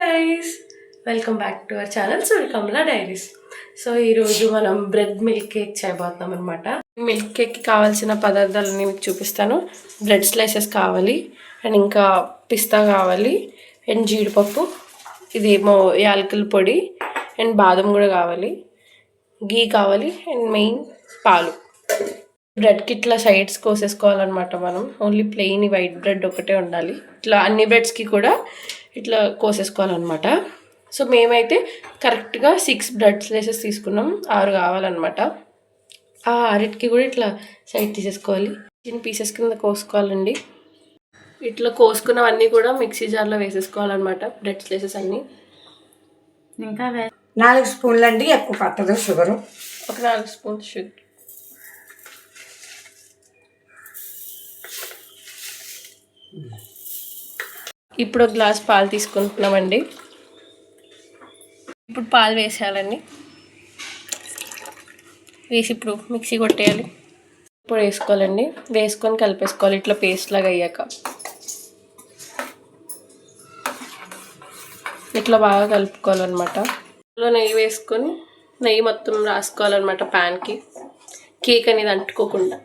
Guys, welcome back to our channel Suryakamala diaries. So ఈరోజు మనం bread milk cake చేయబోతున్నాం అనమాట. మిల్క్ కేక్కి కావాల్సిన పదార్థాలన్నీ మీకు చూపిస్తాను. బ్రెడ్ స్లైసెస్ కావాలి, అండ్ ఇంకా పిస్తా కావాలి, అండ్ జీడిపప్పు, ఇదేమో యాలకుల పొడి, అండ్ బాదం కూడా కావాలి, గీ కావాలి, అండ్ మెయిన్ పాలు. బ్రెడ్కి ఇట్లా సైడ్స్ కోసేసుకోవాలన్నమాట. మనం ఓన్లీ ప్లెయిన్ వైట్ బ్రెడ్ ఒకటే ఉండాలి. ఇట్లా అన్ని బ్రెడ్స్కి కూడా ఇట్లా కోసేసుకోవాలన్నమాట. సో మేమైతే కరెక్ట్గా 6 బ్రెడ్ స్లైసెస్ తీసుకున్నాం, 6 కావాలన్నమాట. ఆ 6కి కూడా ఇట్లా సైడ్ తీసేసుకోవాలి, చిన్న పీసెస్ కింద కోసుకోవాలండి. ఇట్లా కోసుకున్నవన్నీ కూడా మిక్సీ జార్లో వేసేసుకోవాలన్నమాట, బ్రెడ్ స్లైసెస్ అన్నీ. ఇంకా 4 స్పూన్లు అండి, ఎక్కువ పట్టదు షుగరు. ఒక 4 స్పూన్స్ షుగర్. ఇప్పుడు ఒక గ్లాస్ పాలు తీసుకుంటున్నామండి. ఇప్పుడు పాలు వేసేయాలండి. వేసి ఇప్పుడు మిక్సీ కొట్టేయాలి. ఇప్పుడు వేసుకోవాలండి, వేసుకొని కలిపేసుకోవాలి ఇట్లా పేస్ట్ లాగా అయ్యాక. ఇట్లా బాగా కలుపుకోవాలన్నమాట. ఇందులో నెయ్యి వేసుకొని నెయ్యి మొత్తం రాసుకోవాలన్నమాట ప్యాన్కి, కేక్ అనేది అంటుకోకుండా.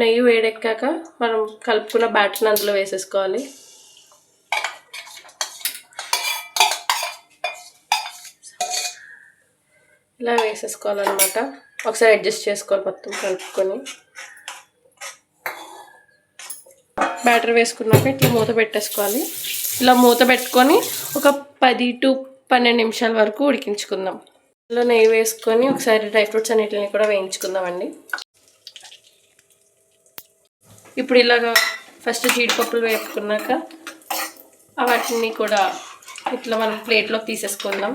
నెయ్యి వేడెక్కాక మనం కలుపుకున్న బ్యాటర్ని అందులో వేసేసుకోవాలి. ఇలా వేసేసుకోవాలన్నమాట. ఒకసారి అడ్జస్ట్ చేసుకోవాలి మొత్తం కలుపుకొని. బ్యాటర్ వేసుకున్నాక ఇట్లా మూత పెట్టేసుకోవాలి. ఇలా మూత పెట్టుకొని ఒక 10 to 12 నిమిషాల వరకు ఉడికించుకుందాం. ఇలా నెయ్యి వేసుకొని ఒకసారి డ్రై ఫ్రూట్స్ అన్నిటిని కూడా వేయించుకుందామండి. ఇప్పుడు ఇలాగా ఫస్ట్ జీడిపప్పులు వేపుకున్నాక వాటిని కూడా ఇట్లా మనం ప్లేట్లోకి తీసేసుకుందాం.